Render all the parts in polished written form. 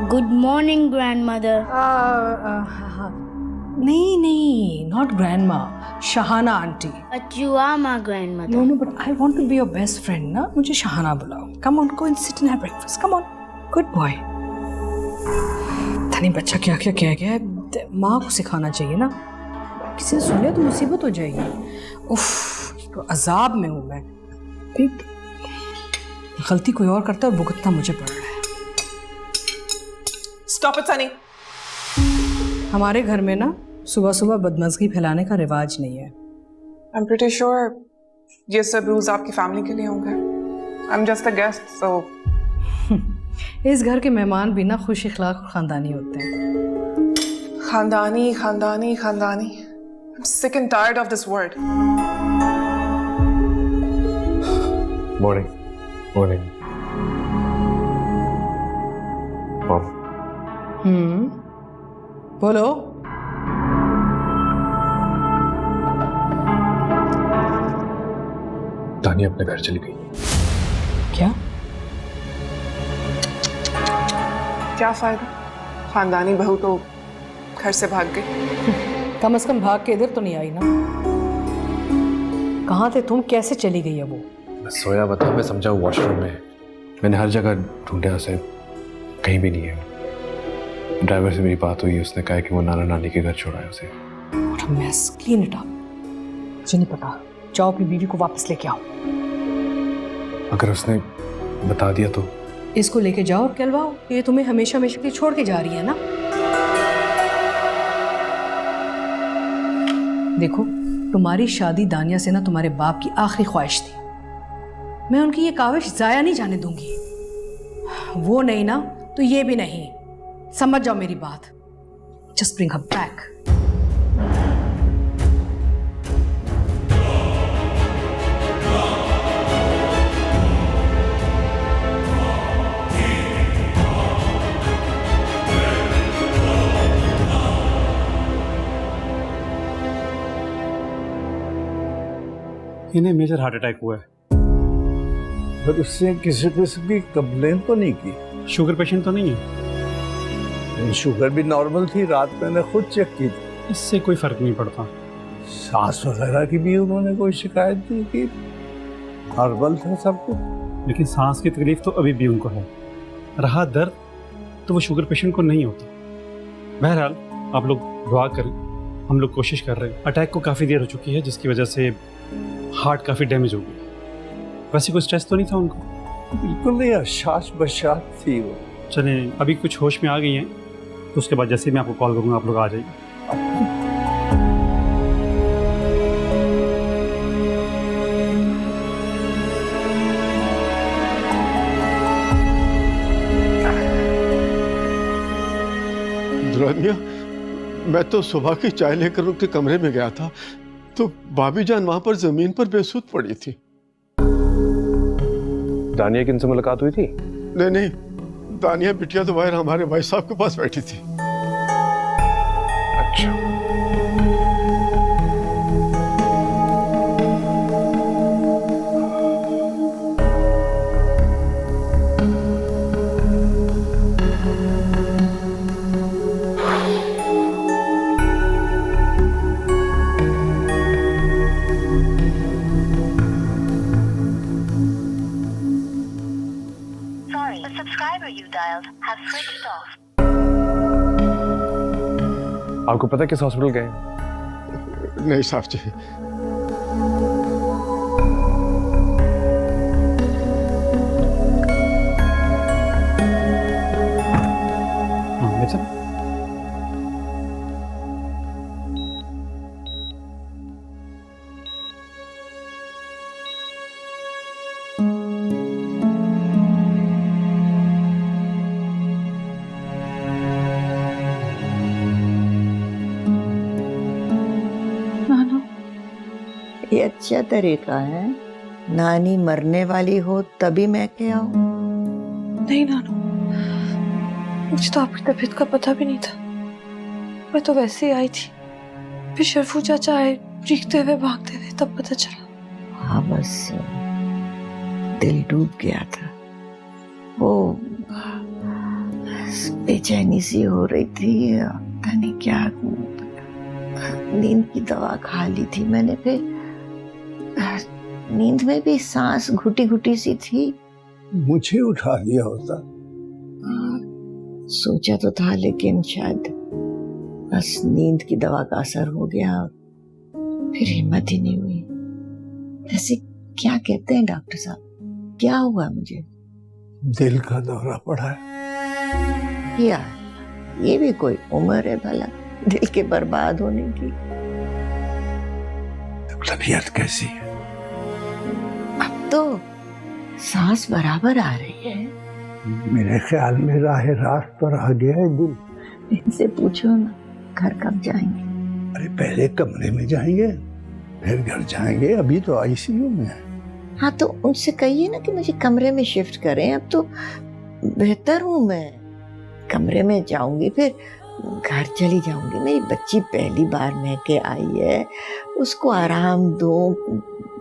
Good morning, grandmother. नहीं, not grandma, Shahana aunty. But you are my grandmother. No, but I want to be your best friend ना. मुझे शहाना बुलाओ. Come on, go and sit and have breakfast. Come on, good boy. धनी बच्चा क्या क्या कह गया है, माँ को सिखाना चाहिए ना. किसी ने सुन लिया तो मुसीबत हो जाएगी. उफ, तो अजाब में हूँ मैं. गलती कोई और करता है और भुगतना मुझे पड़ रहा है. Stop it, Sunny. हमारे घर में ना सुबह सुबह बदमज़गी फैलाने का रिवाज नहीं है. I'm pretty sure ये सब रूल्स आपकी फैमिली के लिए होंगे. I'm just a guest, so. इस घर के मेहमान भी ना खुश इखलाक और ख़ानदानी होते हैं. खानदानी, खानदानी, खानदानी. I'm sick and tired of this word. Morning. Morning. Mom. बोलो. दानिया अपने घर चली गई. क्या? क्या फायदा? खानदानी बहू तो घर से भाग गई. कम से कम भाग के इधर तो नहीं आई ना. कहाँ थे तुम? कैसे चली गई है वो? मैं सोया बता, मैं समझा वॉशरूम में. मैंने हर जगह ढूंढा उसे, कहीं भी नहीं है. ड्राइवर से मेरी बात हुई, उसने कहा कि वो नाना नानी के घर छोड़ा है उसे. Clean it up. मुझे नहीं पता. जाओ अपनी बीवी को वापस लेके आओ. अगर उसने बता दिया तो? इसको लेके जाओ और कहलवाओ. ये तुम्हें हमेशा हमेशा के लिए छोड़ के जा रही है ना. देखो, तुम्हारी शादी दानिया से ना तुम्हारे बाप की आखिरी ख्वाहिश थी. मैं उनकी ये काविश जाया नहीं जाने दूंगी. वो नहीं ना तो ये भी नहीं. समझ जाओ मेरी बात. Just bring her back. इन्हें मेजर हार्ट अटैक हुआ है. पर उसने किसी किस्म की कंप्लेन तो नहीं की? शुगर पेशेंट तो नहीं है. शुगर भी नॉर्मल थी. रात मैंने खुद चेक की थी. इससे कोई फर्क नहीं पड़ता. सांस वगैरह की भी उन्होंने कोई शिकायत नहीं की. नॉर्मल था सब कुछ. लेकिन सांस की तकलीफ तो अभी भी उनको है. रहा दर्द तो वो शुगर पेशेंट को नहीं होता. बहरहाल आप लोग दुआ करें. हम लोग कोशिश कर रहे हैं. अटैक को काफ़ी देर हो चुकी है, जिसकी वजह से हार्ट काफ़ी डैमेज हो गई. वैसे कोई स्ट्रेस तो नहीं था उनको? बिल्कुल नहीं. अशाश बशाश थी वो. चले अभी कुछ होश में आ गई हैं, तो उसके बाद जैसे मैं आपको कॉल करूँगा आप लोग आ जाइए. दुल्हनिया, मैं तो सुबह की चाय लेकर उनके कमरे में गया था तो भाभी जान वहां पर जमीन पर बेसुध पड़ी थी. दानिया की इनसे मुलाकात हुई थी? नहीं, दानिया बिटिया तो बाहर हमारे भाई साहब के पास बैठी थी. अच्छा. The subscriber you dialed has switched off. आपको पता है किस हॉस्पिटल गए? नहीं साहब जी. ये अच्छा तरीका है. नानी मरने वाली हो तभी मैं के आऊं? नहीं नानू, मुझे तो आपकी तबीयत का पता भी नहीं था. मैं तो वैसे ही आई थी. फिर शरफू चाचा आए चीखते हुए भागते हुए, तब पता चला. हाँ बस दिल डूब गया था. वो बस बेचैनी सी हो रही थी, पता नहीं क्या। नींद की दवा खा ली थी मैंने, फिर नींद में भी सांस घुटी घुटी सी थी। मुझे उठा लिया होता। सोचा तो था, लेकिन शायद बस नींद की दवा का असर हो गया, फिर हिम्मत ही नहीं हुई। वैसे क्या कहते हैं डॉक्टर साहब, क्या हुआ मुझे? दिल का दौरा पड़ा है। यार ये भी कोई उम्र है भला दिल के बर्बाद होने की? तबीयत कैसी है? अब तो सांस बराबर आ रही है। मेरे ख्याल में राह रात पर आ गया है दिल। इनसे पूछो ना, घर कब जाएंगे? अरे पहले कमरे में जाएंगे, फिर घर जाएंगे। अभी तो आईसीयू में है। हाँ तो उनसे कहिए ना कि मुझे कमरे में शिफ्ट करें। अब तो बेहतर हूँ मैं। कमरे में जाऊंगी, फिर घर चली जाऊंगी। मेरी बच्ची पहली बार मैके आई है, उसको आराम दो,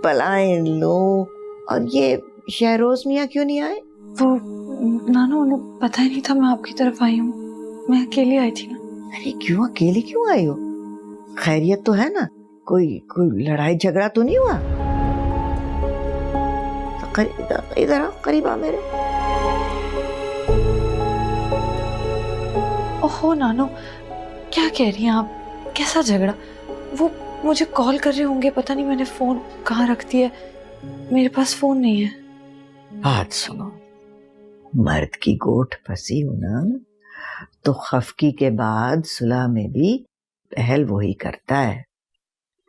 बलाएं लो। और ये शहरोज मियाँ क्यों नहीं आए? वो नानू, उन्हें पता ही नहीं था मैं आपकी तरफ आई हूँ। मैं अकेली आई थी ना। अरे क्यों अकेली क्यों आई हो? खैरियत तो है ना? कोई लड़ाई झगड़ा तो नहीं हुआ? तो इधर आओ, करीब आ मेरे। ओहो नानू, क्या कह रही हैं आप? कैसा झगड़ा? वो मुझे कॉल कर रहे होंगे, पता नहीं मैंने फोन कहाँ रख दिया। मेरे पास फोन नहीं है। बात सुनो, मर्द की गोठ फंसी हो ना, तो खफकी के बाद सुलह में भी पहल वही करता है।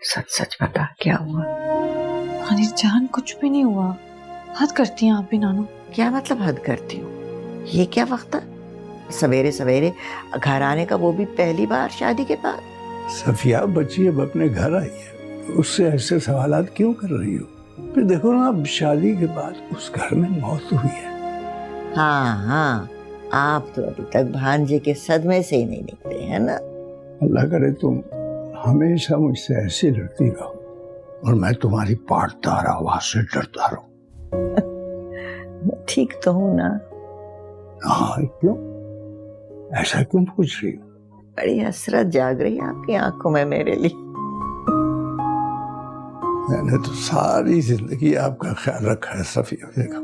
सच सच बता, क्या हुआ? हनी जान, कुछ भी नहीं हुआ। हद करती हैं आप भी नानू। क्या मतलब हद करती हूँ? ये क्या वक्त है सवेरे सवेरे घर आने का, वो भी पहली बार शादी के बाद? सफिया बच्ची अब अपने घर आई है, उससे ऐसे सवालात क्यों कर रही हो? फिर देखो ना, अब शादी के बाद उस घर में मौत हुई है। हाँ, आप तो अभी तक भांजे के सदमे से ही नहीं निकले, है ना? अल्लाह करे तुम हमेशा मुझसे ऐसे लड़ती रहो और मैं तुम्हारी पाटदार आवाज से डरता रहूं। ठीक तो हूँ ना? हाँ, क्यों ऐसा क्यों पूछ रही हो? बड़ी हसरत जाग रही है आपकी आंखों में मेरे लिए। मैंने तो सारी जिंदगी आपका ख्याल रखा है सफिया। देखो,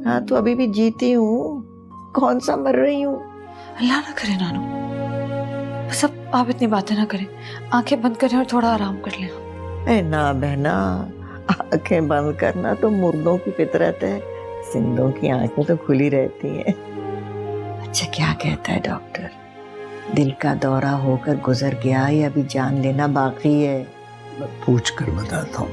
हाँ तो अभी भी जीती हूँ, कौन सा मर रही हूँ? अल्लाह ना करे नानू, बस अब आप इतनी बातें ना करें। आंखें बंद करें और थोड़ा आराम कर लें। ए ना बहना, आंखें बंद करना तो मुर्दों की फितरत है, जिंदों की आंखें तो खुली रहती हैं। अच्छा, क्या कहता है डॉक्टर? दिल का दौरा होकर गुजर गया या अभी जान लेना बाकी है? मैं पूछ कर बताता हूँ।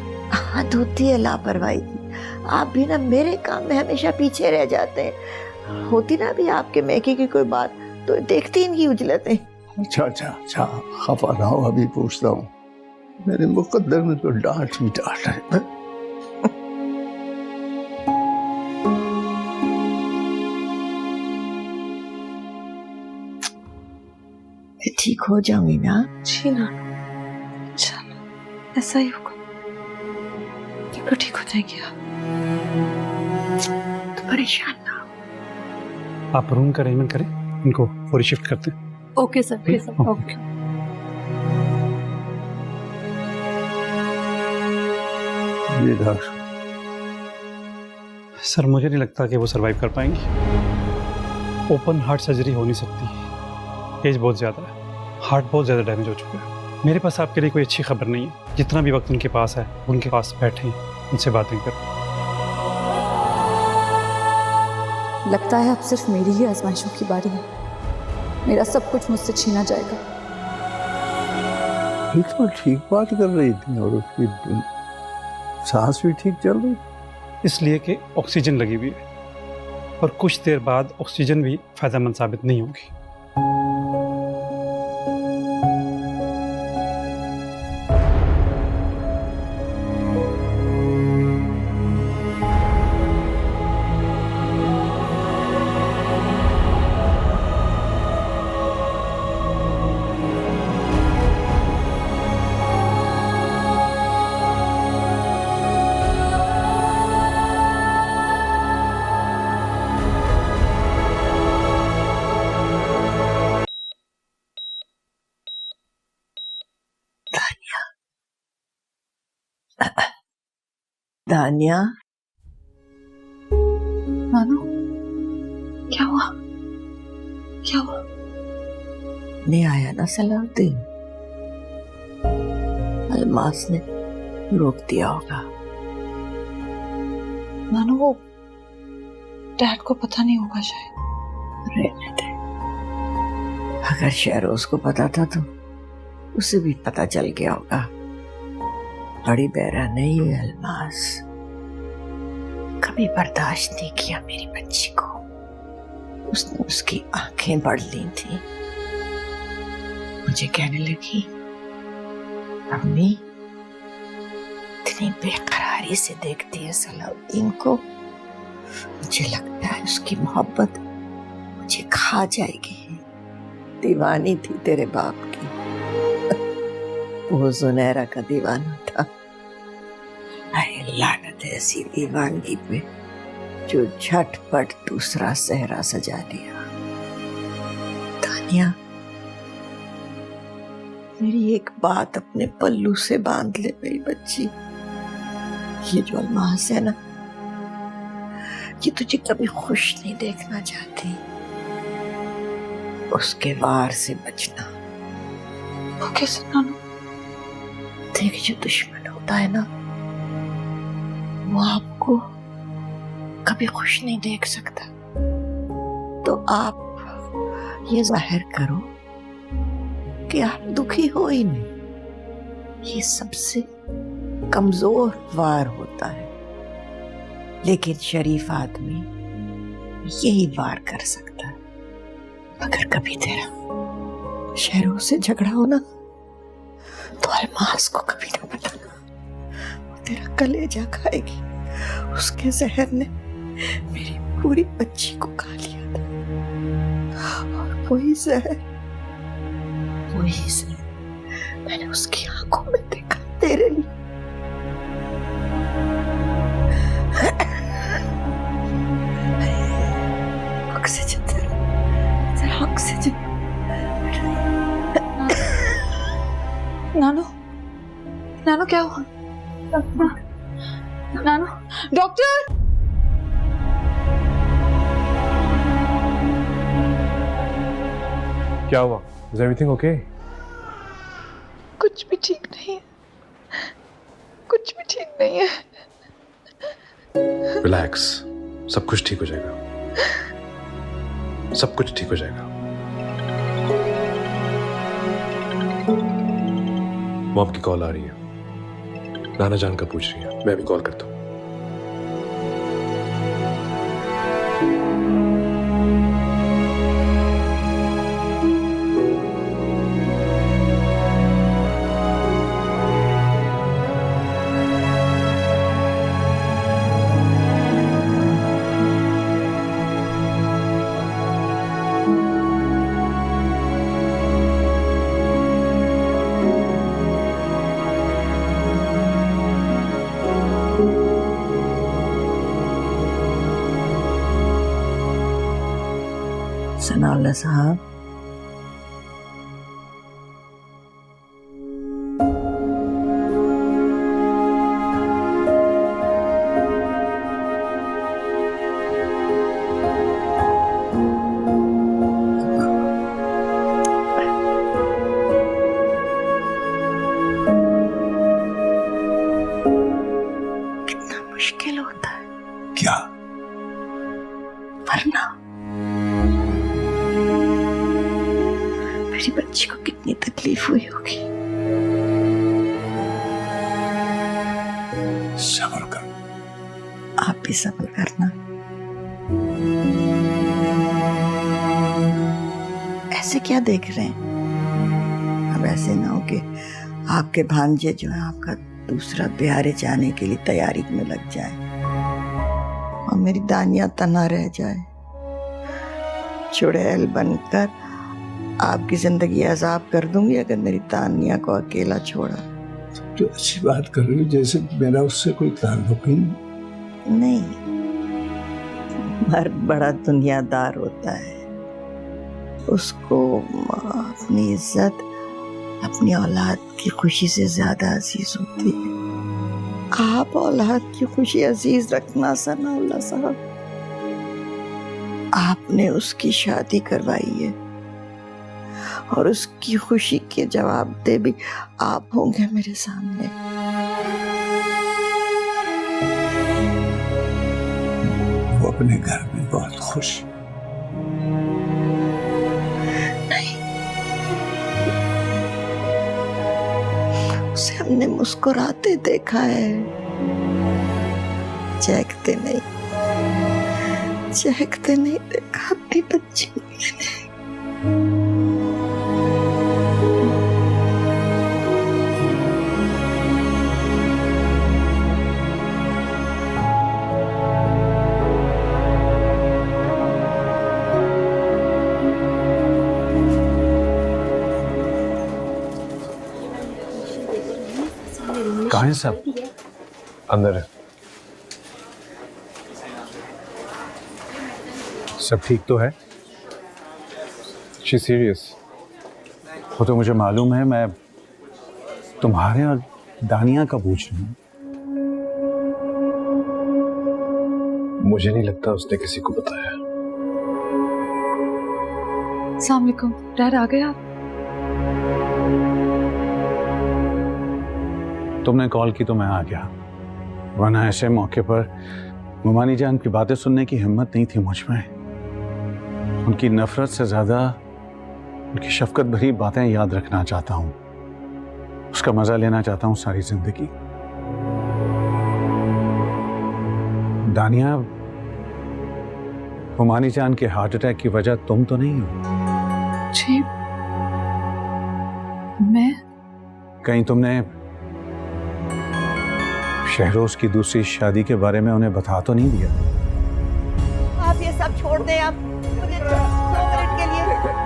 हद होती है लापरवाही की। आप भी ना मेरे काम में हमेशा पीछे रह जाते हैं। होती ना भी आपके मैके की कोई बात तो देखती इनकी उजलतें। अच्छा, खफा ना हो, अभी पूछता हूँ। मेरे मुकद्दर में तो डांट ही डांट है। ठीक हो जाऊंगी ना? जी नानू, चलो ऐसा ही होगा। बिल्कुल ठीक हो जाएंगे आप। तो परेशान ना हो। आप रूम का अरेंजमेंट करें, इनको पूरी शिफ्ट करते हैं। Okay sir, okay. ये डॉक्टर, सर मुझे नहीं लगता कि वो सरवाइव कर पाएंगी। ओपन हार्ट सर्जरी हो नहीं सकती, एज बहुत ज़्यादा है, हार्ट बहुत ज़्यादा डैमेज हो चुका है। मेरे पास आपके लिए कोई अच्छी खबर नहीं है। जितना भी वक्त उनके पास है, उनके पास बैठे उनसे बातें करें। लगता है अब सिर्फ मेरी ही आजमाइशों की बारी है। मेरा सब कुछ मुझसे छीना जाएगा। बिल्कुल ठीक बात कर रही थी और उसकी सांस भी ठीक चल रही। इसलिए कि ऑक्सीजन लगी हुई है और कुछ देर बाद ऑक्सीजन भी फायदेमंद साबित नहीं होगी। दानिया, नानू, क्या हुआ? क्या हुआ? नहीं आया ना सलाउद्दीन? अलमास ने रोक दिया होगा। नानू, वो डैड को पता नहीं होगा शायद। रहने दे। अगर शहरोज को पता था तो उसे भी पता चल गया होगा। बड़ी बहरा नहीं हुई अलमास, कभी बर्दाश्त नहीं किया मेरी बच्ची को। उसने उसकी आंखें बढ़ ली थी। मुझे कहने लगी, अम्मी इतनी बेकरारी से देखती है सलाउद्दीन को, मुझे लगता है उसकी मोहब्बत मुझे खा जाएगी। दीवानी थी तेरे बाप की। वो सुनहरा का दीवाना था। अरे लानत है ऐसी दीवानगी पे जो झटपट दूसरा सेहरा सजा लिया। तानिया, मेरी एक बात अपने पल्लू से बांध ले मेरी बच्ची। ये जो अलमास है ना, ये तुझे कभी खुश नहीं देखना चाहती। उसके वार से बचना। वो कैसे नानू? देख, जो दुश्मन होता है ना, वो आपको कभी खुश नहीं देख सकता। तो आप ये जाहिर करो कि आप दुखी हो ही नहीं। ये सबसे कमजोर वार होता है, लेकिन शरीफ आदमी यही वार कर सकता है। अगर कभी तेरा शहरों से झगड़ा हो ना, तो अलमास को कभी ना बताना। वो तेरा कलेजा खाएगी। उसके जहर ने मेरी पूरी बच्ची को खा लिया था, और वही जहर मैंने उसकी आंखों में देखा तेरे लिए। ऑक्सीजन तेरा ऑक्सीजन। नानू, नानू क्या हुआ? नानू, डॉक्टर! क्या हुआ? Is everything okay? कुछ भी ठीक नहीं है, कुछ भी ठीक नहीं है। रिलैक्स, सब कुछ ठीक हो जाएगा। सब कुछ ठीक हो जाएगा। मॉम की कॉल आ रही है। नाना जान का पूछ रही है। मैं भी कॉल करता हूँ। सनाउल्लाह साहब, कितना मुश्किल होता है क्या? वरना मेरी बच्ची को कितनी तकलीफ हुई होगी। सब्र कर। आप भी सब्र करना। ऐसे क्या देख रहे हैं? अब ऐसे ना हो कि आपके भांजे जो है आपका दूसरा ब्याह जाने के लिए तैयारी में लग जाए और मेरी दानिया तना रह जाए। चुड़ैल बनकर आपकी जिंदगी अजाब कर दूंगी अगर मेरी तानिया को अकेला छोड़ा। तो अच्छी बात कर रही हो, जैसे मेरा उससे कोई ताल्लुक ही नहीं। मर्द बड़ा दुनियादार होता है, उसको अपनी इज्जत अपनी औलाद की खुशी से ज्यादा अजीज होती है। आप औलाद की खुशी अजीज रखना सनाउल्लाह साहब। आपने उसकी शादी करवाई है और उसकी खुशी के जवाबदेह भी आप होंगे मेरे सामने। वो अपने घर में बहुत खुश। नहीं, उसे हमने मुस्कुराते देखा है, चहकते नहीं देखा अपनी बच्ची को मैंने। कहाँ हैं सब? अंदर है। सब ठीक तो है? She serious. वो तो मुझे मालूम है, मैं तुम्हारे और दानिया का पूछ रही हूँ। मुझे नहीं लगता उसने किसी को बताया। अस्सलाम वालेकुम, डैड आ गए आप? तुमने कॉल की तो मैं आ गया, वरना ऐसे मौके पर मुमानी जान की बातें सुनने की हिम्मत नहीं थी मुझ में। उनकी नफरत से ज्यादा उनकी शफकत भरी बातें याद रखना चाहता हूँ, उसका मजा लेना चाहता हूँ सारी जिंदगी। दानिया, मुमानी जान के हार्ट अटैक की वजह तुम तो नहीं हो? जी, मैं? कहीं तुमने शहरोज की दूसरी शादी के बारे में उन्हें बता तो नहीं दिया? आप ये सब छोड़ दें, आप मुझे 2 मिनट के लिए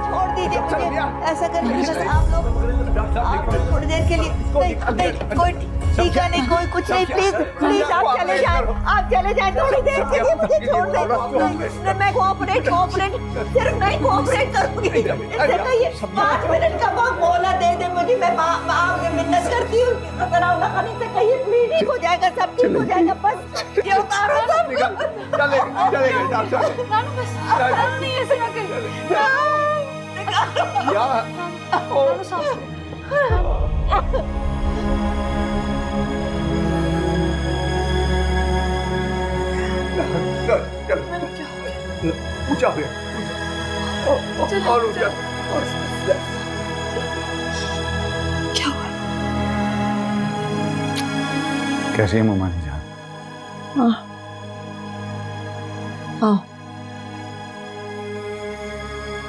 छोड़ दीजिए। मुझे ऐसा करके बस आप लोग थोड़ी देर के लिए नहीं, कोई ठीक है, नहीं कोई कुछ नहीं, प्लीज आप चले जाए थोड़ी देर के लिए, मुझे छोड़ दें। मैं कोऑपरेट सिर्फ नहीं कोऑपरेट करूंगी। इससे कहिए 5 मिनट का वक्त बोला दे मुझे, मैं आपसे मिन्नत करती हूँ। खाने से कहिए प्लीज, ठीक हो जाएगा, सब ठीक हो जाएगा, बस ये उतारो सब। चलेगा डॉक्टर साहब। नहीं ऐसे ना कहिए। ऊंचा हो और ऊंचा। क्या हुआ? कैसी है मुमानी जान? हाँ,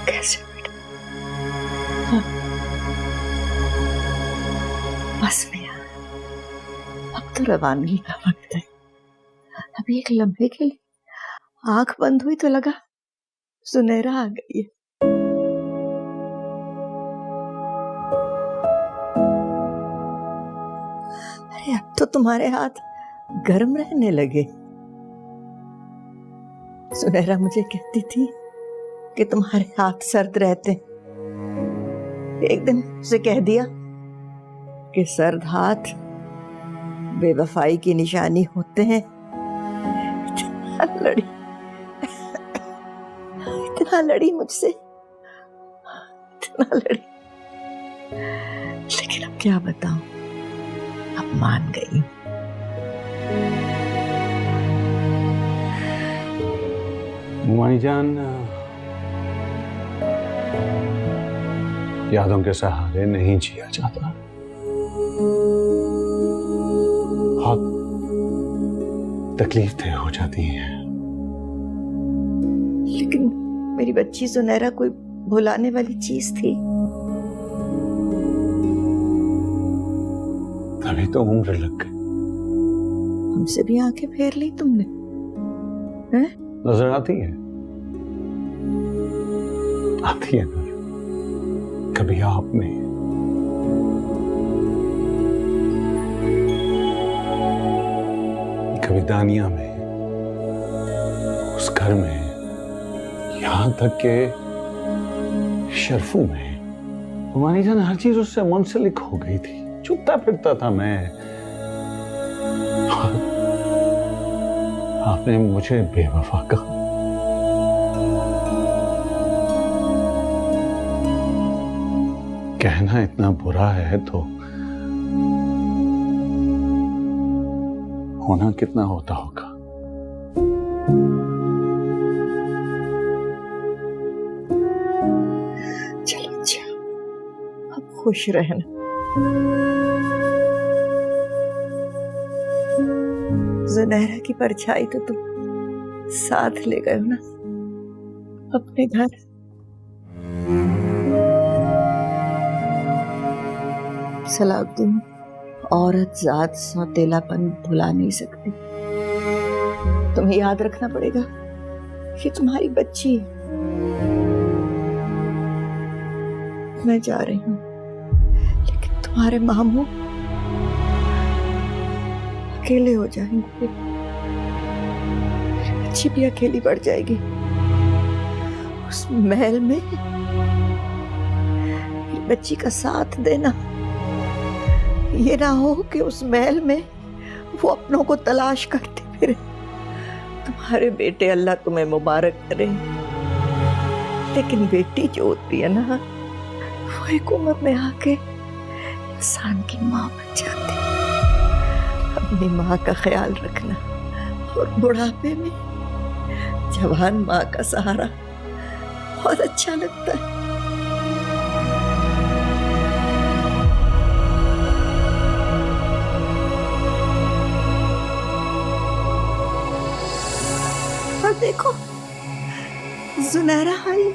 कैसे बेटा? बस में अब तो रवानगी का वक्त है। अभी एक लम्हे के लिए आंख बंद हुई तो लगा सुनहरा आ गई है। अरे अब तो तुम्हारे हाथ गर्म रहने लगे। सुनहरा मुझे कहती थी कि तुम्हारे हाथ सर्द रहते। एक दिन उसे कह दिया कि सर्द हाथ बेवफाई की निशानी होते हैं। इतना लड़ी मुझसे, इतना लड़ी, लेकिन अब क्या बताऊं, अब मान गई। मुमानी जान, यादों के सहारे नहीं जिया जाता। बहुत तकलीफ हो जाती है। लेकिन मेरी बच्ची सुनहरा कोई भुलाने वाली चीज थी। तभी तो उम्र लग गई। हमसे भी आंखें फेर ली तुमने, हैं? नजर आती है ना, कभी आप में, कभी दानिया में, उस घर में, यहां तक के शर्फू में। हुमानी जान, हर चीज उससे मुंसलिक हो गई थी। छुपता फिरता था मैं, आपने मुझे बेवफा कहा। कहना इतना बुरा है तो होना कितना होता होगा। चलो अच्छा, अब खुश रहना। जुनैरा की परछाई तो तुम साथ ले गए ना अपने घर। सलाउद्दीन, औरत जात सौतेलापन भुला नहीं सकती। तुम्हें याद रखना पड़ेगा कि तुम्हारी बच्ची है। मैं जा रही हूँ, लेकिन तुम्हारे मामू अकेले हो जाएंगे। बच्ची भी अकेली पड़ जाएगी उस महल में। बच्ची का साथ देना, ये ना हो कि उस महल में वो अपनों को तलाश करते फिरे। तुम्हारे बेटे अल्लाह तुम्हें मुबारक करे, लेकिन बेटी जो होती है ना, वो एक उम्र में आके इंसान की माँ बन जाती है। अपनी माँ का ख्याल रखना, और बुढ़ापे में जवान माँ का सहारा बहुत अच्छा लगता है। और देखो, जुनैरा आई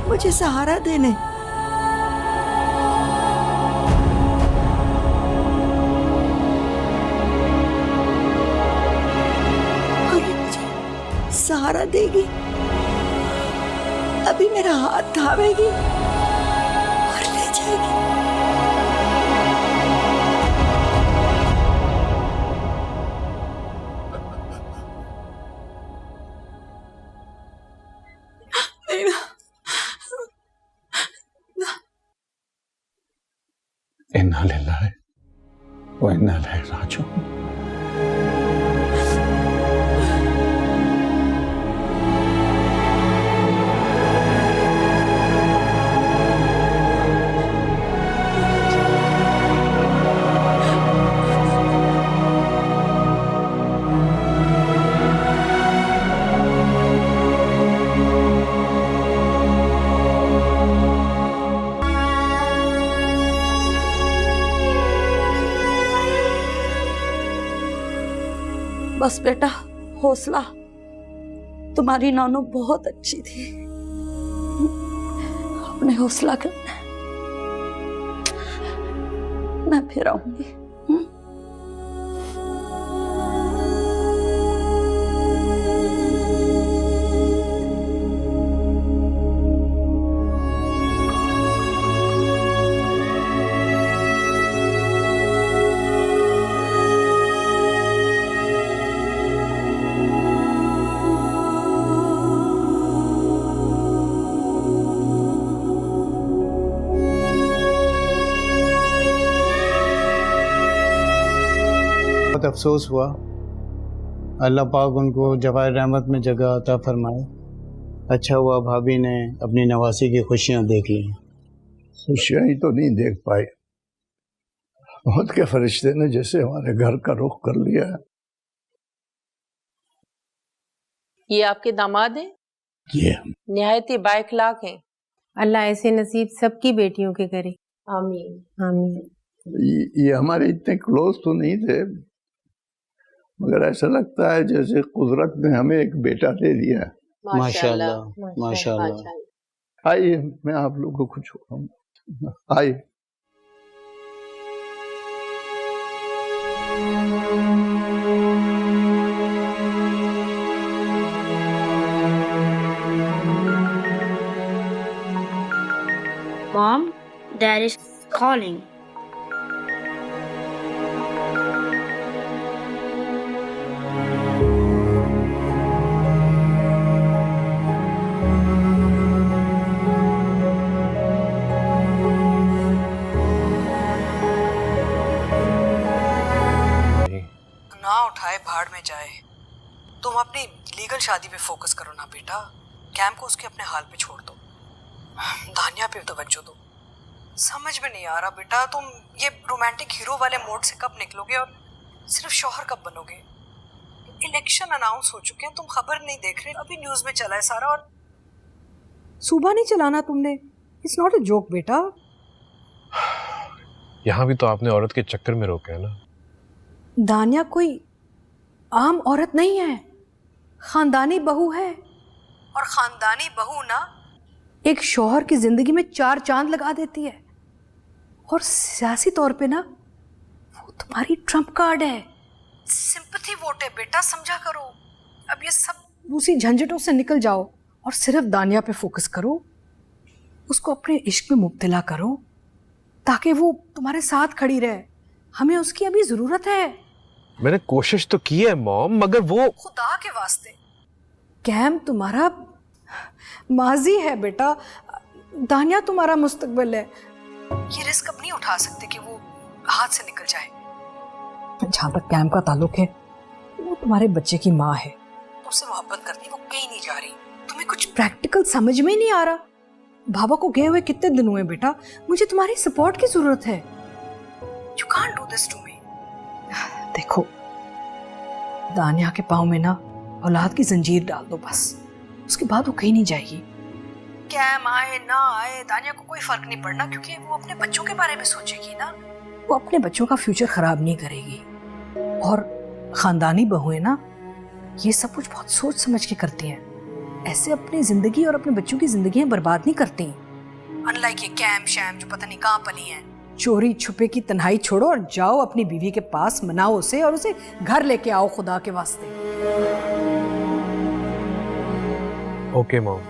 मुझे सहारा देने। और मुझे सहारा देगी, अभी मेरा हाथ थामेगी और ले जाएगी। इन्ना लिल्लाहि व इन्ना इलैहि राजिऊन। बस बेटा, हौसला। तुम्हारी नानू बहुत अच्छी थी, अपने हौसला करना। मैं फिर आऊंगी। बहुत अफसोस हुआ। अल्लाह पाक उनको जवाहिर रहमत में जगह अता फरमाए। अच्छा हुआ भाभी ने अपनी नवासी की खुशियां देख ली। खुशियां ही तो नहीं देख पाए, मौत के फरिश्ते ने जैसे हमारे घर का रुख कर लिया है। ये आपके दामाद हैं? ये निहायत ही बाइखलाक हैं। अल्लाह ऐसे नसीब सबकी बेटियों के करे। आमीन आमीन। ये हमारे इतने क्लोज तो नहीं थे, मगर ऐसा लगता है जैसे कुदरत ने हमें एक बेटा दे दिया है। माशाअल्लाह माशाअल्लाह। आइए, मैं आप लोगों को छोड़ूंगा। आइए। Mom, Dad is calling. ना उठाए भाड़ में जाए। आजकल शादी पे फोकस करो ना बेटा, कैम को उसके अपने हाल पे छोड़ दो, दानिया पे तवज्जो दो। समझ में नहीं आ रहा बेटा, तुम ये रोमांटिक हीरो वाले मोड से कब निकलोगे और सिर्फ शौहर कब बनोगे? इलेक्शन अनाउंस हो चुके हैं, तुम खबर नहीं देख रहे? अभी न्यूज में चला है सारा, और सुबह नहीं चलाना तुमने। इट्स नॉट अ जोक बेटा। यहाँ भी तो आपने औरत के चक्कर में रोके है ना। दानिया कोई आम औरत नहीं है, खानदानी बहू है। और खानदानी बहू ना एक शौहर की जिंदगी में 4 चांद लगा देती है। और सियासी तौर पे ना वो तुम्हारी ट्रम्प कार्ड है, सिंपैथी वोट है बेटा, समझा करो। अब ये सब उसी झंझटों से निकल जाओ और सिर्फ दानिया पे फोकस करो, उसको अपने इश्क में मुब्तला करो ताकि वो तुम्हारे साथ खड़ी रहे। हमें उसकी अभी जरूरत है। मैंने कोशिश तो की है मॉम, मगर वो खुदा के वास्ते, कैम तुम्हारा माजी है बेटा, दानिया तुम्हारा मुस्तकबिल है। ये रिस्क अब नहीं उठा सकते कि वो हाथ से निकल जाए। जहां तक कैम का ताल्लुक है, वो तुम्हारे बच्चे की माँ है, तुमसे मोहब्बत करती, वो कहीं नहीं जा रही। तुम्हें कुछ प्रैक्टिकल समझ में ही नहीं आ रहा। बाबा को गए हुए कितने दिन हुए बेटा, मुझे तुम्हारी सपोर्ट की जरूरत है। You can't do this to me. देखो, दानिया के पाँव में ना औलाद की जंजीर डाल दो बस, उसके बाद वो कहीं नहीं जाएगी। कैम आए ना आए दानिया को कोई फर्क नहीं पड़ना, क्योंकि वो अपने बच्चों के बारे में सोचेगी ना, वो अपने बच्चों का फ्यूचर खराब नहीं करेगी। और खानदानी बहुएं ना ये सब कुछ बहुत सोच समझ के करती हैं, ऐसे अपनी जिंदगी और अपने बच्चों की जिंदगियां बर्बाद नहीं करती। अनलाइक ये कैम शैम जो पता नहीं कहाँ पली हैं। चोरी छुपे की तन्हाई छोड़ो और जाओ अपनी बीवी के पास, मनाओ उसे और उसे घर लेके आओ खुदा के वास्ते। Okay mom.